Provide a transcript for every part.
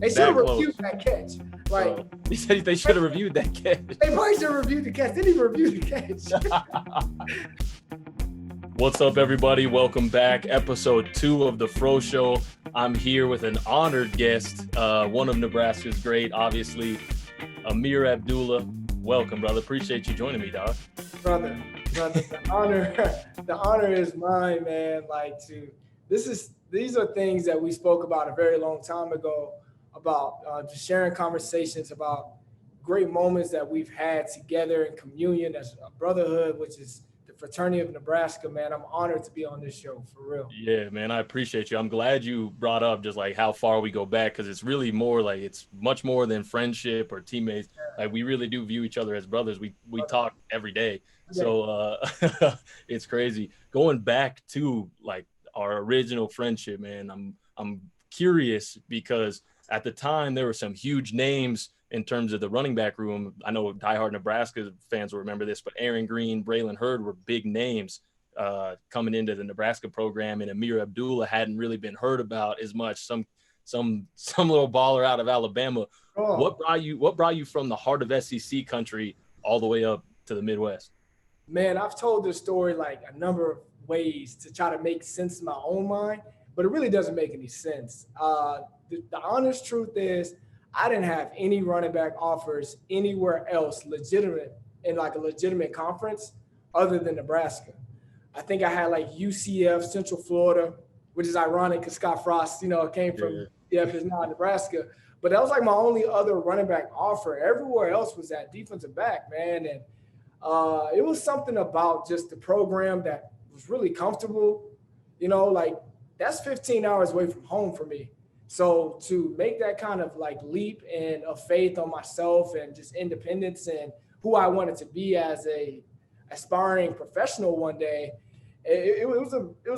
They should have reviewed that catch. Like he said they should have reviewed that catch. They probably should have reviewed the catch. They didn't even review the catch. What's up, everybody? Welcome back. Episode 2 of the Fro Show. I'm here with an honored guest, one of Nebraska's great, obviously, Ameer Abdullah. Welcome, brother. Appreciate you joining me, dog. Brother, the honor is mine, man. These are things that we spoke about a very long time ago about just sharing conversations about great moments that we've had together in communion as a brotherhood, which is the fraternity of Nebraska, man. I'm honored to be on this show, for real. Yeah, man, I appreciate you. I'm glad you brought up just like how far we go back, because it's really more like it's much more than friendship or teammates. Like we really do view each other as brothers. We talk every day. So it's crazy. Going back to like our original friendship, man, I'm curious because at the time there were some huge names in terms of the running back room. I know diehard Nebraska fans will remember this, but Aaron Green, Braylon Hurd were big names coming into the Nebraska program, and Ameer Abdullah hadn't really been heard about as much. Some little baller out of Alabama. Oh. What brought you from the heart of SEC country all the way up to the Midwest? Man, I've told this story like a number of ways to try to make sense in my own mind, but it really doesn't make any sense. The honest truth is I didn't have any running back offers anywhere else legitimate in like a legitimate conference other than Nebraska. I think I had like UCF, Central Florida, which is ironic because Scott Frost, came from is now Nebraska. But that was like my only other running back offer. Everywhere else was that defensive back, man. And it was something about just the program that was really comfortable. Like that's 15 hours away from home for me. So to make that kind of like leap and of faith on myself and just independence and who I wanted to be as a aspiring professional one day, it was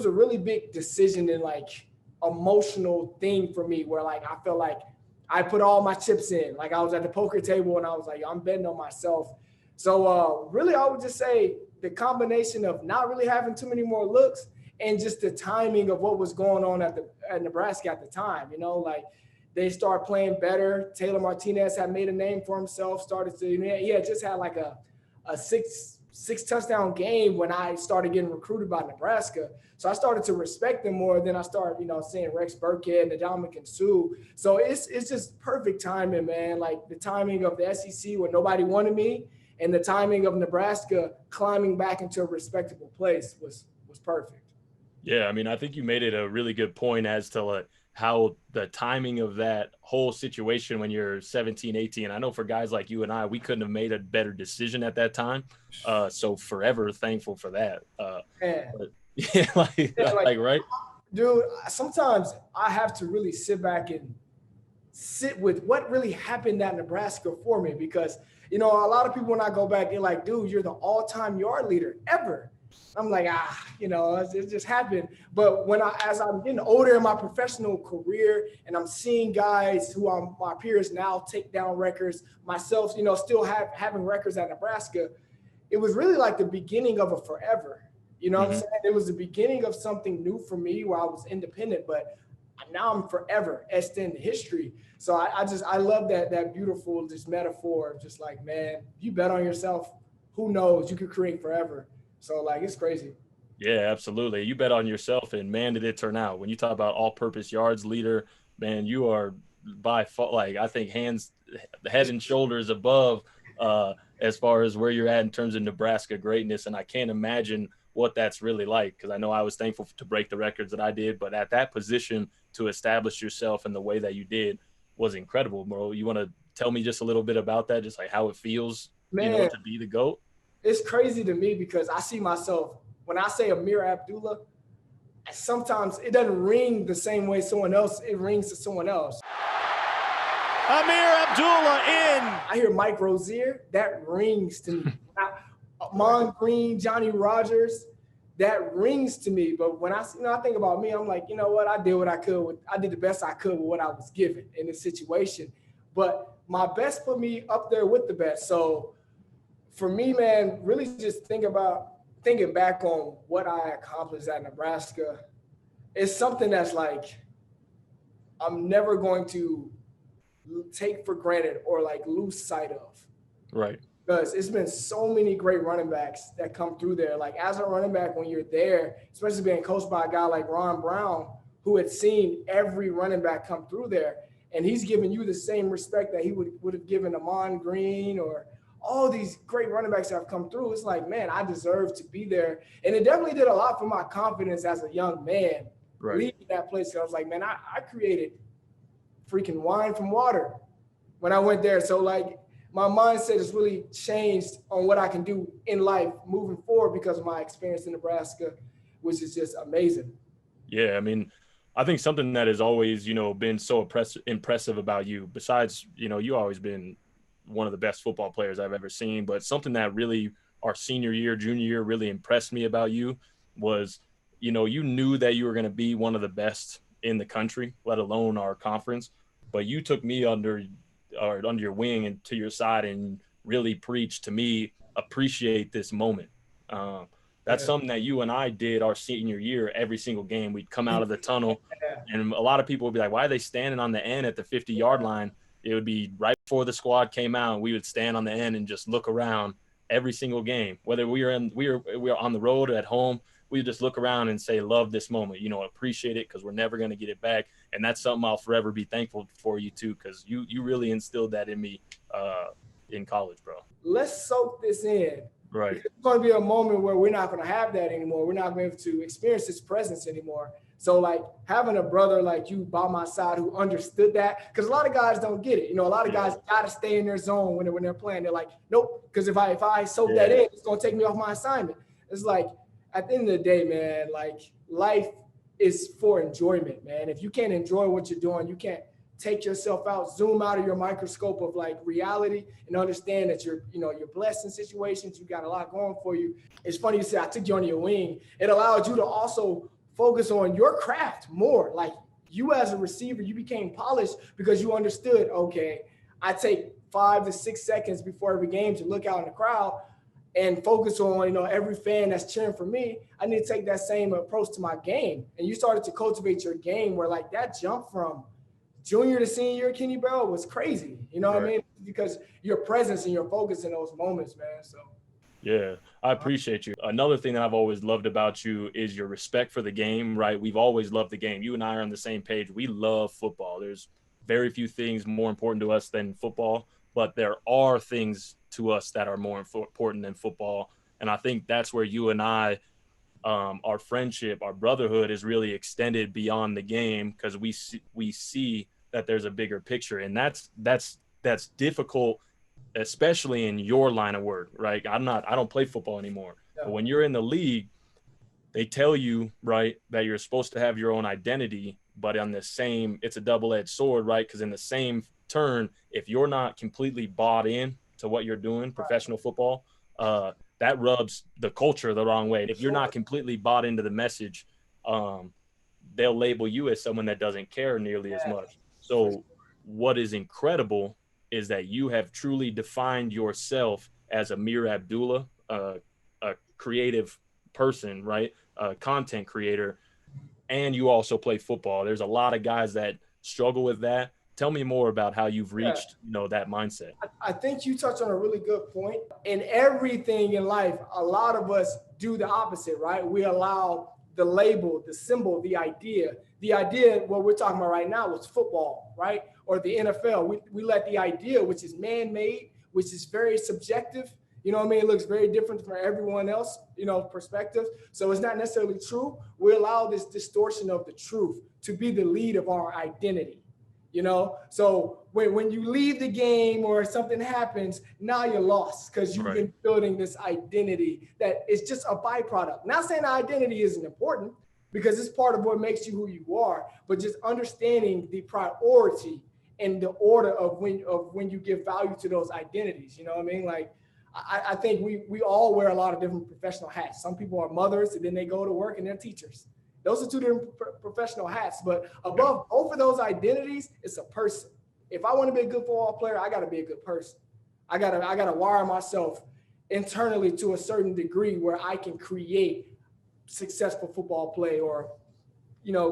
a really big decision and like emotional thing for me where like I felt like I put all my chips in. Like I was at the poker table and I was like, I'm betting on myself. So really I would just say the combination of not really having too many more looks and just the timing of what was going on at Nebraska at the time, like they started playing better. Taylor Martinez had made a name for himself, he had just had like a six touchdown game when I started getting recruited by Nebraska. So I started to respect them more. Then I started, seeing Rex Burkhead and Ndamukong Suh. So it's just perfect timing, man. Like the timing of the SEC when nobody wanted me and the timing of Nebraska climbing back into a respectable place was perfect. Yeah, I mean, I think you made it a really good point as to like how the timing of that whole situation when you're 17, 18. I know for guys like you and I, we couldn't have made a better decision at that time. So forever thankful for that. Right? Dude, sometimes I have to really sit back and sit with what really happened at Nebraska for me because, a lot of people when I go back, they're like, dude, you're the all-time yard leader ever. I'm like, it just happened. But as I'm getting older in my professional career and I'm seeing guys who are my peers now take down records, myself, still having records at Nebraska, it was really like the beginning of a forever. You know what I'm saying? It was the beginning of something new for me where I was independent, but now I'm forever etched in history. So I love that beautiful just metaphor of just like, man, you bet on yourself, who knows, you could create forever. So, like, it's crazy. Yeah, absolutely. You bet on yourself, and, man, did it turn out. When you talk about all-purpose yards leader, man, you are by far, like, I think head and shoulders above as far as where you're at in terms of Nebraska greatness, and I can't imagine what that's really like because I know I was thankful to break the records that I did, but at that position to establish yourself in the way that you did was incredible, bro. You want to tell me just a little bit about that, just like how it feels, to be the GOAT? It's crazy to me because I see myself, when I say Ameer Abdullah, sometimes it doesn't ring the same way it rings to someone else. Ameer Abdullah in. I hear Mike Rozier, that rings to me. Mon Green, Johnny Rogers, that rings to me. But when I think about me, I'm like, you know what? I did what I could. I did the best I could with what I was given in this situation. But my best put me up there with the best. So for me, man, really just thinking back on what I accomplished at Nebraska, it's something that's like, I'm never going to take for granted or like lose sight of. Right. Because it's been so many great running backs that come through there. Like as a running back, when you're there, especially being coached by a guy like Ron Brown, who had seen every running back come through there, and he's giving you the same respect that he would have given Amon Green or all these great running backs that have come through. It's like, man, I deserve to be there. And it definitely did a lot for my confidence as a young man, Right. leaving that place. I was like, man, I created freaking wine from water when I went there. So like, my mindset has really changed on what I can do in life moving forward because of my experience in Nebraska, which is just amazing. Yeah, I mean, I think something that has always, been so impressive about you, besides, you always been one of the best football players I've ever seen, but something that really our senior year, junior year really impressed me about you was, you knew that you were going to be one of the best in the country, let alone our conference, but you took me under your wing and to your side and really preached to me, appreciate this moment. That's something that you and I did our senior year. Every single game, we'd come out of the tunnel and a lot of people would be like, why are they standing on the end at the 50-yard line? It would be right before the squad came out. We would stand on the end and just look around every single game, whether we were on the road or at home. We just look around and say, love this moment, appreciate it because we're never going to get it back. And that's something I'll forever be thankful for you too, because you really instilled that in me in college, bro. Let's soak this in. Right. It's going to be a moment where we're not going to have that anymore. We're not going to be able to experience his presence anymore. So like having a brother like you by my side who understood that, because a lot of guys don't get it. A lot of guys got to stay in their zone when they're playing. They're like, nope, because if I soak that in, it's going to take me off my assignment. It's like, at the end of the day, man, like life is for enjoyment, man. If you can't enjoy what you're doing, you can't take yourself out, zoom out of your microscope of like reality and understand that you're blessed in situations. You got a lot going for you. It's funny you say I took you under your wing. It allowed you to also focus on your craft more. Like you as a receiver, you became polished because you understood, okay, I take 5 to 6 seconds before every game to look out in the crowd and focus on, every fan that's cheering for me. I need to take that same approach to my game. And you started to cultivate your game where like that jump from junior to senior year, Kenny Bell, was crazy. You know what I mean? Because your presence and your focus in those moments, man. So. Yeah, I appreciate you. Another thing that I've always loved about you is your respect for the game, right? We've always loved the game. You and I are on the same page. We love football. There's very few things more important to us than football, but there are things to us that are more important than football. And I think that's where you and I, our friendship, our brotherhood is really extended beyond the game because we see that there's a bigger picture. And that's difficult, especially in your line of work, right? I don't play football anymore. But when you're in the league, they tell you, right, that you're supposed to have your own identity, but it's a double-edged sword, right? Because in the same turn, if you're not completely bought in to what you're doing, professional football, that rubs the culture the wrong way. If you're not completely bought into the message, they'll label you as someone that doesn't care nearly as much. So what is incredible is that you have truly defined yourself as Ameer Abdullah, a creative person, right? A content creator, and you also play football. There's a lot of guys that struggle with that. Tell me more about how you've reached, that mindset. I think you touched on a really good point. In everything in life, a lot of us do the opposite, right? We allow the label, the symbol, the idea, what we're talking about right now is football, right? Or the NFL. We let the idea, which is man-made, which is very subjective, it looks very different from everyone else, perspective. So it's not necessarily true. We allow this distortion of the truth to be the lead of our identity. So when you leave the game or something happens, now you're lost because you've been building this identity that is just a byproduct. Not saying identity isn't important because it's part of what makes you who you are, but just understanding the priority and the order of when you give value to those identities. You know what I mean? Like, I think we all wear a lot of different professional hats. Some people are mothers and then they go to work and they're teachers. Those are two different professional hats, but above both of those identities, it's a person. If I want to be a good football player, I got to be a good person. I gotta wire myself internally to a certain degree where I can create successful football play or,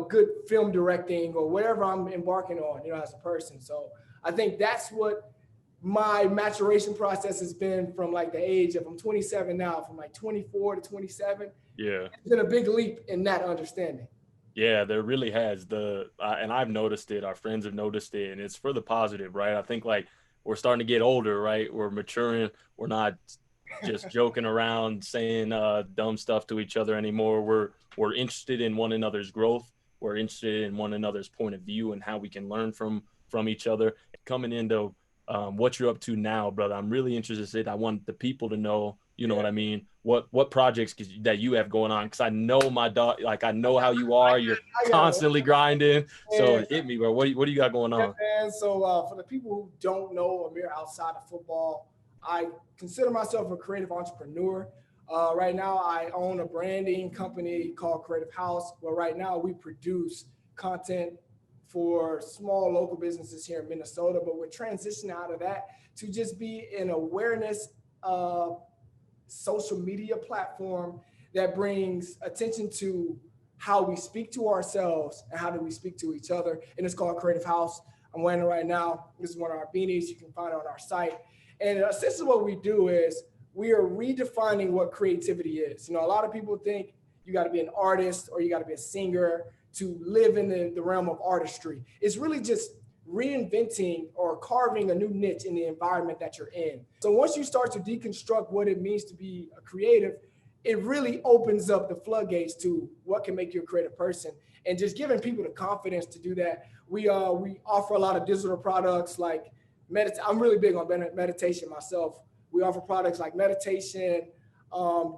good film directing or whatever I'm embarking on, as a person. So I think that's what my maturation process has been from like the age of, I'm 27 now, from like 24 to 27. Yeah. It's been a big leap in that understanding. Yeah, there really has. And I've noticed it. Our friends have noticed it, and it's for the positive, right? I think like we're starting to get older, right? We're maturing. We're not just joking around saying dumb stuff to each other anymore. We're interested in one another's growth. We're interested in one another's point of view and how we can learn from each other. Coming into what you're up to now, brother, I'm really interested. I want the people to know, you know what I mean? What projects that you have going on? Because I know my dog, like I know how you are. You're constantly grinding. So hit me, bro. What do you got going on? And so for the people who don't know Ameer outside of football, I consider myself a creative entrepreneur. Right now, I own a branding company called Creative House, where right now we produce content for small local businesses here in Minnesota, but we're transitioning out of that to just be an awareness social media platform that brings attention to how we speak to ourselves and how do we speak to each other. And it's called Creative House. I'm wearing it right now. This is one of our beanies. You can find it on our site. And essentially what we do is we are redefining what creativity is. You know, a lot of people think you got to be an artist or you got to be a singer to live in the realm of artistry. It's really just reinventing or carving a new niche in the environment that you're in. So once you start to deconstruct what it means to be a creative, it really opens up the floodgates to what can make you a creative person, and just giving people the confidence to do that. We offer a lot of digital products like I'm really big on meditation myself. We offer products like meditation,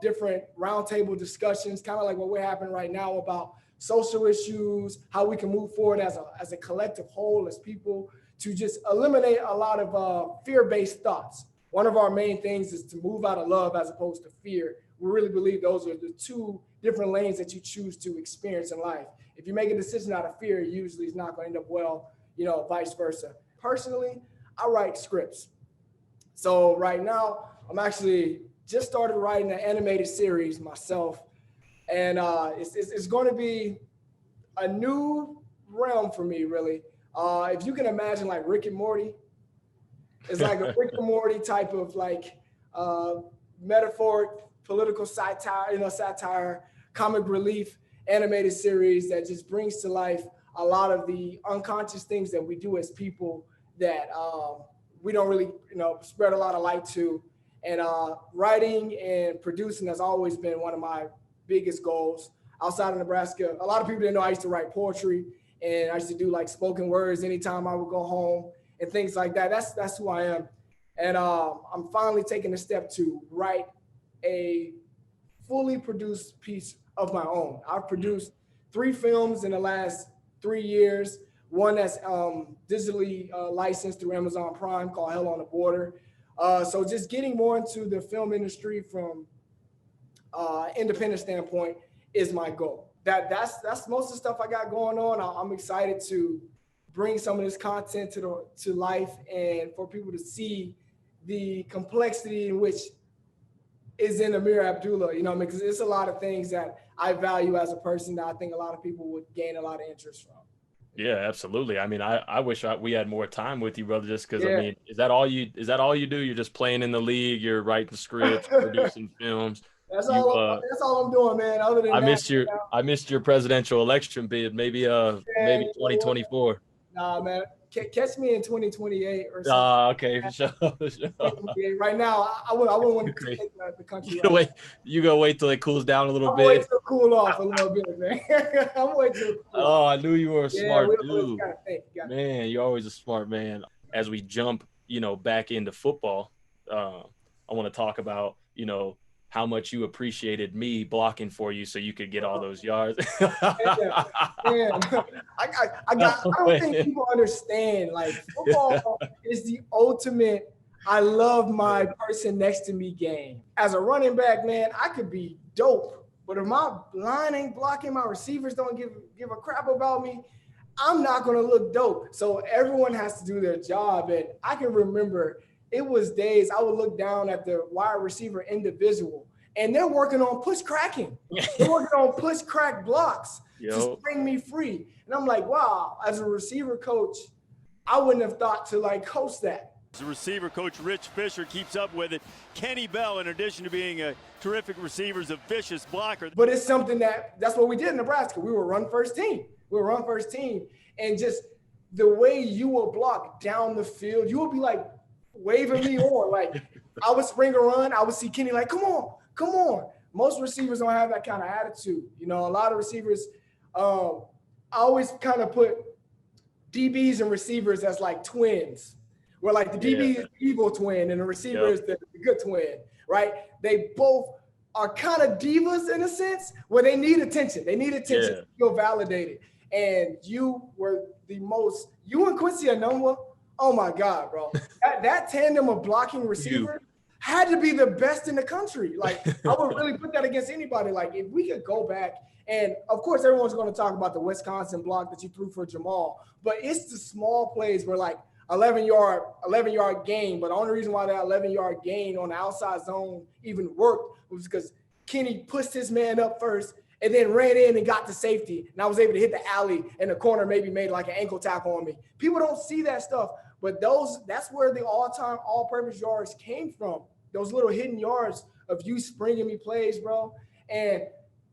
different roundtable discussions, kind of like what we're having right now about social issues, how we can move forward as a collective whole, as people, to just eliminate a lot of fear-based thoughts. One of our main things is to move out of love as opposed to fear. We really believe those are the two different lanes that you choose to experience in life. If you make a decision out of fear, usually it's not going to end up well, vice versa. Personally, I write scripts. So right now, I'm actually just started writing an animated series myself. And it's going to be a new realm for me, really. If you can imagine like Rick and Morty, it's like a Rick and Morty type of like metaphoric political satire, comic relief animated series that just brings to life a lot of the unconscious things that we do as people that we don't really, spread a lot of light to. And writing and producing has always been one of my biggest goals outside of Nebraska. A lot of people didn't know I used to write poetry, and I used to do like spoken words anytime I would go home and things like that. That's who I am. And I'm finally taking the step to write a fully produced piece of my own. I've produced 3 films in the last 3 years. One that's digitally licensed through Amazon Prime called Hell on the Border. So just getting more into the film industry from independent standpoint is my goal. That's most of the stuff I got going on. I'm excited to bring some of this content to life and for people to see the complexity in which is in Ameer Abdullah, because it's a lot of things that I value as a person that I think a lot of people would gain a lot of interest from. Yeah, absolutely. I mean, I wish we had more time with you, brother, just because, I mean, is that all you do? You're just playing in the league, you're writing scripts, producing films. That's all I'm doing, man. Other than I missed your presidential election bid. Maybe 2024. Nah, man. Catch me in 2028 or something. Okay, for sure. Right now, I wouldn't want to take the country. You gonna wait till it cools down a little bit. Wait till it cool off a little bit, man. I'm waiting till it cool off. I knew you were a smart dude. Man, you're always a smart man. As we jump, back into football, I want to talk about, how much you appreciated me blocking for you so you could get all those yards. I don't think people understand, like, football is the ultimate I love my person next to me game. As a running back, man, I could be dope, but if my line ain't blocking, my receivers don't give a crap about me, I'm not going to look dope. So everyone has to do their job. And I can remember it was days I would look down at the wide receiver individual, and they're working on push cracking. They're working on push crack blocks to bring me free. And I'm like, wow, as a receiver coach, I wouldn't have thought to like coach that. The receiver coach Rich Fisher keeps up with it. Kenny Bell, in addition to being a terrific receiver, is a vicious blocker. But it's something that's what we did in Nebraska. We were run first team. And just the way you will block down the field, you will be like waving me on. Like I would spring a run, I would see Kenny like, come on. Most receivers don't have that kind of attitude. You know, a lot of receivers, I always kind of put DBs and receivers as like twins, where like the DB is the evil twin and the receiver is the good twin, right? They both are kind of divas in a sense where they need attention. To feel validated. And you were you and Quincy Anunwa, oh my God, bro. that tandem of blocking receiver had to be the best in the country. Like I would really put that against anybody. Like if we could go back, and of course everyone's going to talk about the Wisconsin block that you threw for Jamal, but it's the small plays where like 11-yard gain. But the only reason why that 11-yard gain on the outside zone even worked was because Kenny pushed his man up first and then ran in and got to safety. And I was able to hit the alley and the corner maybe made like an ankle tackle on me. People don't see that stuff, but that's where the all-time all-purpose yards came from. Those little hidden yards of you springing me plays, bro. And,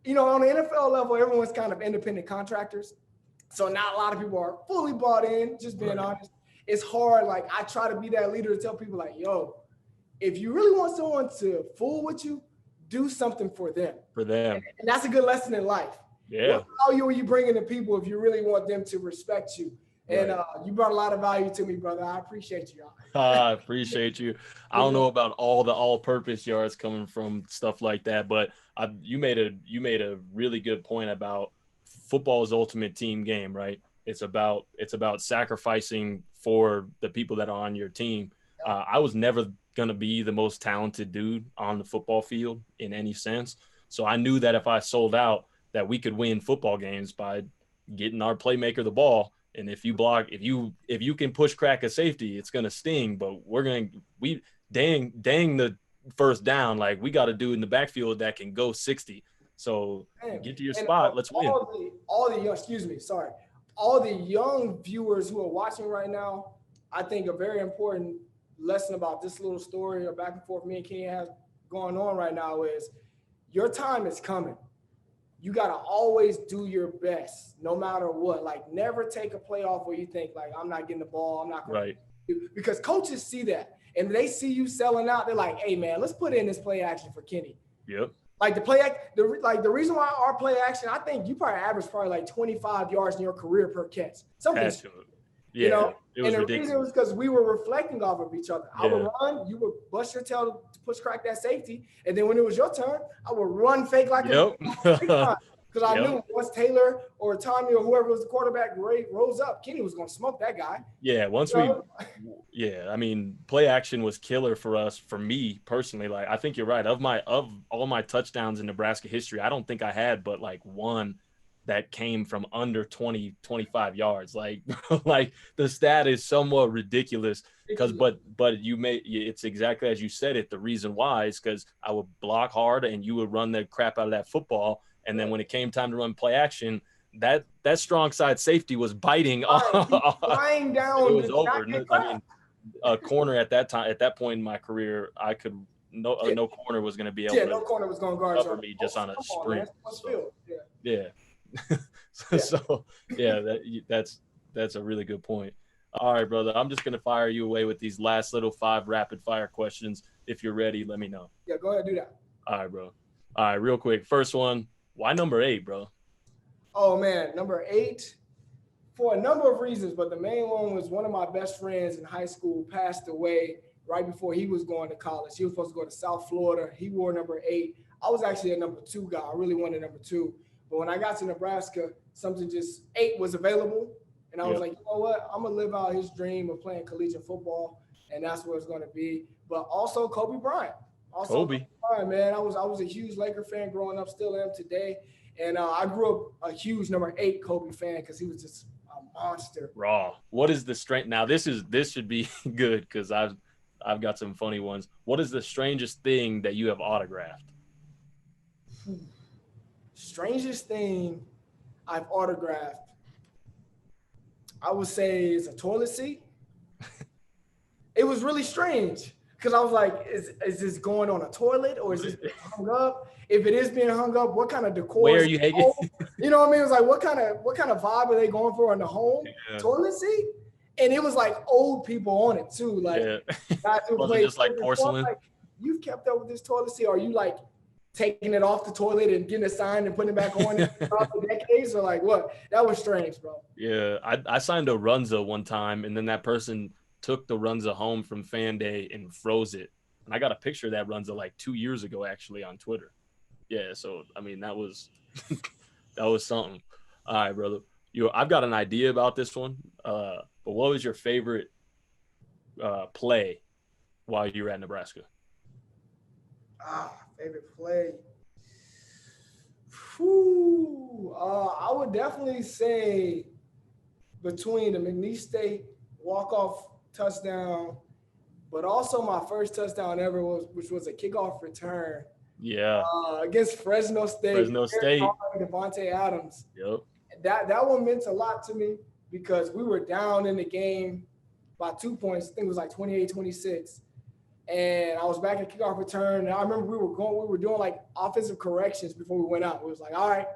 you know, on the NFL level, everyone's kind of independent contractors. So not a lot of people are fully bought in, just being honest. It's hard. Like I try to be that leader to tell people like, yo, if you really want someone to fool with you, do something for them. And that's a good lesson in life. Yeah. What value are you bringing to people if you really want them to respect you? And you brought a lot of value to me, brother. I appreciate you. I appreciate you. I don't know about all the all-purpose yards coming from stuff like that, but you made a really good point about football's ultimate team game, right? It's about sacrificing for the people that are on your team. I was never going to be the most talented dude on the football field in any sense. So I knew that if I sold out, that we could win football games by getting our playmaker the ball. And if you block, if you can push crack a safety, it's going to sting, but dang the first down. Like we got a dude in the backfield that can go 60. So get to your spot. Let's win. All the young viewers who are watching right now, I think a very important lesson about this little story or back and forth me and Kenny have going on right now is your time is coming. You got to always do your best no matter what. Like never take a play off where you think like, I'm not getting the ball. I'm not going to, because coaches see that and they see you selling out. They're like, hey man, let's put in this play action for Kenny. Yep. Like the reason why our play action, I think you probably average like 25 yards in your career per catch. Something. Yeah, you know, it was and the ridiculous. reason was because we were reflecting off of each other. I would run, you would bust your tail to push crack that safety, and then when it was your turn, I would run fake like because I knew once Taylor or Tommy or whoever was the quarterback rose up, Kenny was going to smoke that guy. Yeah, I mean, play action was killer for me personally. Like I think you're right. Of all my touchdowns in Nebraska history, I don't think I had but like one that came from under 20, 25 yards. Like the stat is somewhat ridiculous because, but it's exactly as you said it. The reason why is because I would block hard and you would run the crap out of that football. And then when it came time to run play action, that strong side safety was biting. Flying down. It was over. I mean, a corner at that point in my career, I could, no corner was going to be able to no corner was going to guard cover me just on a sprint. That's a really good point. All right, brother. I'm just gonna fire you away with these last little 5 rapid fire questions. If you're ready, let me know. Yeah, go ahead, do that. All right, bro. All right, real quick. First one. Why number 8, bro? Oh man, number 8 for a number of reasons, but the main one was one of my best friends in high school passed away right before he was going to college. He was supposed to go to South Florida. He wore number 8. I was actually a number 2 guy. I really wanted number 2. But when I got to Nebraska, 8 was available. And I was like, you know what? I'm going to live out his dream of playing collegiate football. And that's what it's going to be. But also Kobe Bryant. Kobe Bryant, man. I was a huge Laker fan growing up, still am today. And I grew up a huge number 8 Kobe fan because he was just a monster. Raw. What is the strength? Now, this should be good because I've got some funny ones. What is the strangest thing that you have autographed? Strangest thing I've autographed, I would say, is a toilet seat. it was really strange because I was like, is this going on a toilet or is this being hung up? If it is being hung up, what kind of decor? Where are you hanging? You know what I mean? It was like, what kind of vibe are they going for on the home toilet seat? And it was like old people on it too, like guys who play just like porcelain. Like, you've kept up with this toilet seat. Are you like taking it off the toilet and getting it signed and putting it back on for decades, or like what? That was strange, bro. Yeah, I signed a Runza one time, and then that person took the Runza home from Fan Day and froze it. And I got a picture of that Runza like 2 years ago, actually, on Twitter. Yeah, so I mean that was that was something. All right, brother. I've got an idea about this one. But what was your favorite play while you were at Nebraska? Favorite play. I would definitely say between the McNeese State walk-off touchdown, but also my first touchdown ever which was a kickoff return. Yeah. Against Fresno State. Fresno State. Devontae Adams. Yep. That one meant a lot to me because we were down in the game by 2 points. I think it was like 28-26. And I was back at kickoff return. And I remember we were doing like offensive corrections before we went out. It was like, all right,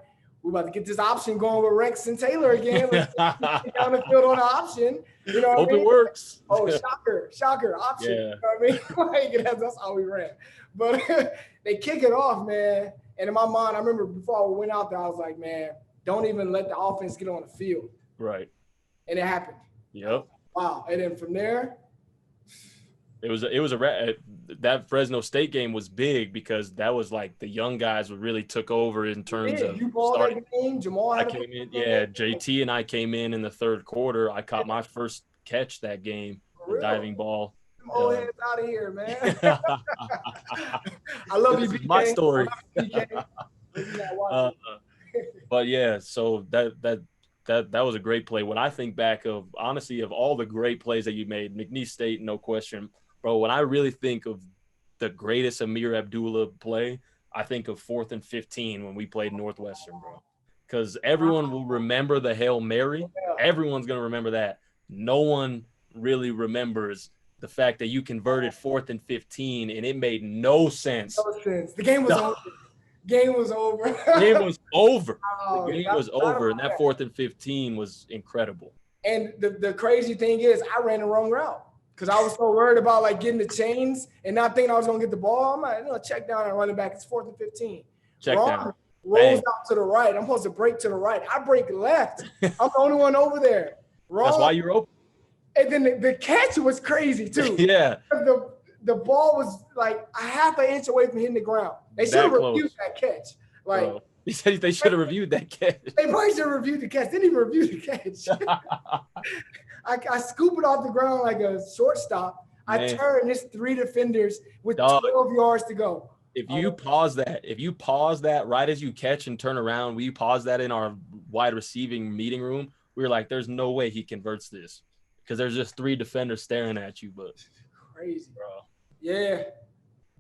we're about to get this option going with Rex and Taylor again. Let's get down the field on the option. You know what Hope I mean? it works. Oh, shocker, option. Yeah. You know what I mean? Like, that's how we ran. But they kick it off, man. And in my mind, I remember before we went out there, I was like, man, don't even let the offense get on the field. Right. And it happened. Yep. Wow. And then from there, that Fresno State game was big because that was like the young guys really took over in terms of starting. That game, Jamal I came in, JT and I came in the third quarter. I caught my first catch that game, the diving ball. Old heads out of here, man. I love you, BK. My story. But yeah, so that was a great play. When I think back of, honestly, of all the great plays that you made, McNeese State, no question, bro. When I really think of the greatest Ameer Abdullah play, I think of 4th and 15 when we played Northwestern, bro. Because everyone will remember the Hail Mary. Everyone's gonna remember that. No one really remembers the fact that you converted 4th and 15 and it made no sense. No sense. The game was over. Game was over. Game was over. The game was over, and that 4th and 15 was incredible. And the crazy thing is, I ran the wrong route because I was so worried about like getting the chains and not thinking I was gonna get the ball. I'm like, check down and running back. It's 4th and 15. Check down. Rolls out to the right. I'm supposed to break to the right. I break left. I'm the only one over there. Wrong. That's why you're open. And then the catch was crazy too. Yeah. The ball was like a half an inch away from hitting the ground. They should have reviewed that catch. Like he said, they should have reviewed that catch. They probably should have reviewed the catch. They didn't even review the catch. I scoop it off the ground like a shortstop. I turn this 3 defenders with 12 yards to go. If you pause that right as you catch and turn around, we pause that in our wide receiving meeting room. We were like, there's no way he converts this because there's just 3 defenders staring at you. But crazy, bro. Yeah,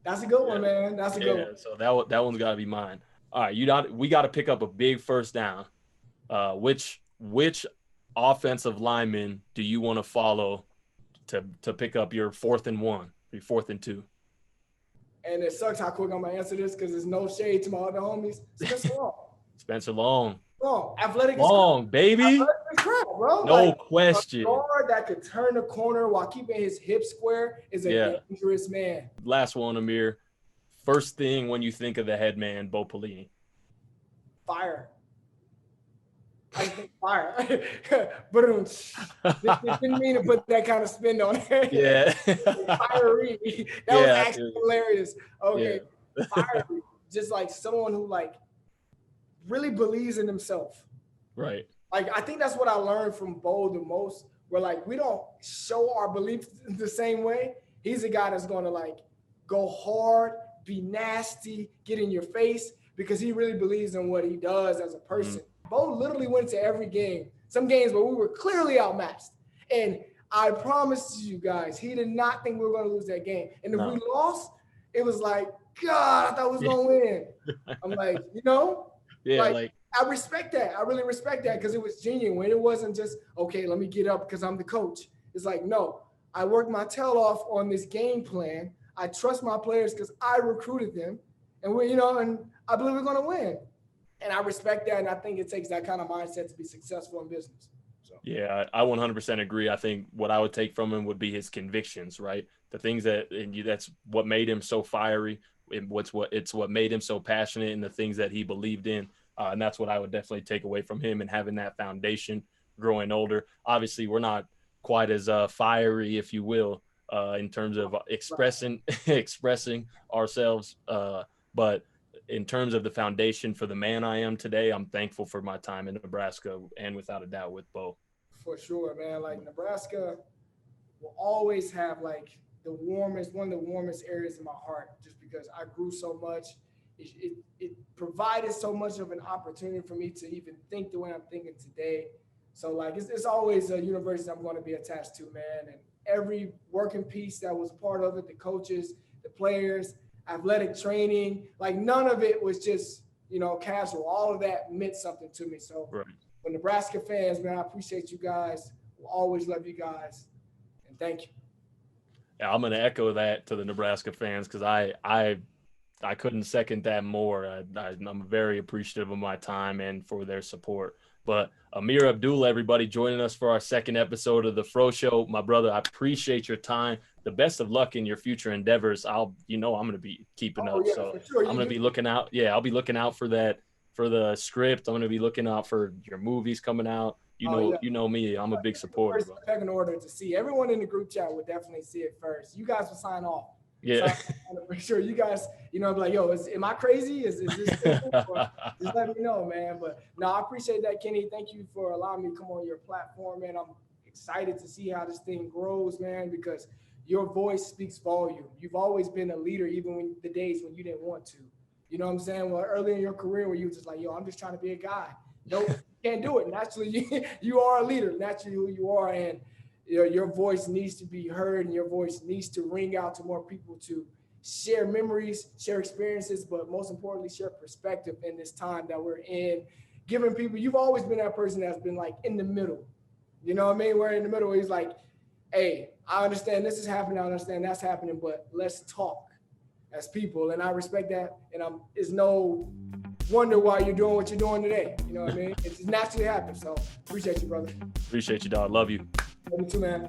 that's a good one, man. That's a good one. So that one's got to be mine. All right, we got to pick up a big first down. Which offensive lineman do you want to follow to pick up your 4th and 1, your 4th and 2? And it sucks how quick I'm gonna answer this because there's no shade to my other homies. Spencer Long. Spencer Long. Athletic Long, baby. Athletic as crap, bro. No question. A guard that could turn the corner while keeping his hips square is a dangerous man. Last one, Ameer. First thing when you think of the head man, Bo Pelini. Fire. I think fire. But didn't mean to put that kind of spin on it. Yeah. Fiery. That was actually hilarious. Okay. Yeah. Fiery. Just like someone who like really believes in himself. Right. Like, I think that's what I learned from Bo the most, where like we don't show our beliefs the same way. He's a guy that's going to like go hard, be nasty, get in your face because he really believes in what he does as a person. Bo literally went to every game, some games where we were clearly outmatched. And I promise you guys, he did not think we were going to lose that game. And if we lost, it was like, God, I thought we was going to win. I'm like, Yeah, I respect that. I really respect that because it was genuine. It wasn't just, okay, let me get up because I'm the coach. It's like, no, I worked my tail off on this game plan. I trust my players because I recruited them, and and I believe we're going to win. And I respect that, and I think it takes that kind of mindset to be successful in business. So. Yeah, I 100% agree. I think what I would take from him would be his convictions, right? The things that's what made him so fiery. It's what made him so passionate, and the things that he believed in. And that's what I would definitely take away from him, and having that foundation growing older. Obviously, we're not quite as fiery, if you will, in terms of expressing ourselves. But in terms of the foundation for the man I am today, I'm thankful for my time in Nebraska, and without a doubt with Bo. For sure, man. Like, Nebraska will always have like one of the warmest areas in my heart, just because I grew so much. It provided so much of an opportunity for me to even think the way I'm thinking today. So like, it's always a university I'm going to be attached to, man. And every working piece that was a part of it, the coaches, the players, athletic training, like none of it was just, casual. All of that meant something to me. So for Nebraska fans, man, I appreciate you guys. We'll always love you guys. And thank you. Yeah, I'm going to echo that to the Nebraska fans, because I couldn't second that more. I'm very appreciative of my time and for their support. But Ameer Abdullah, everybody, joining us for our second episode of the Fro Show. My brother, I appreciate your time. The best of luck in your future endeavors. I'm going to be keeping up. Yeah, so sure. I'm going to be looking out. Yeah, I'll be looking out for that, for the script. I'm going to be looking out for your movies coming out. You know me. I'm a big supporter. First, second order to see. Everyone in the group chat would definitely see it first. You guys will sign off. Yeah. So I want to make sure you guys, be like, yo, am I crazy? Is this simple? Just let me know, man. But no, I appreciate that, Kenny. Thank you for allowing me to come on your platform, man. I'm excited to see how this thing grows, man, because your voice speaks volume. You've always been a leader, even when the days when you didn't want to. You know what I'm saying? Well, early in your career where you were just like, yo, I'm just trying to be a guy. Nope, you can't do it. Naturally, you are a leader. Naturally, who you are. And your voice needs to be heard, and your voice needs to ring out to more people to share memories, share experiences, but most importantly, share perspective in this time that we're in. Giving people, you've always been that person that's been like in the middle. You know what I mean? We're in the middle. He's like, hey, I understand this is happening. I understand that's happening, but let's talk as people. And I respect that. And it's no wonder why you're doing what you're doing today. You know what I mean? It just naturally happens. So appreciate you, brother. Appreciate you, dog. Love you. Love you too, man.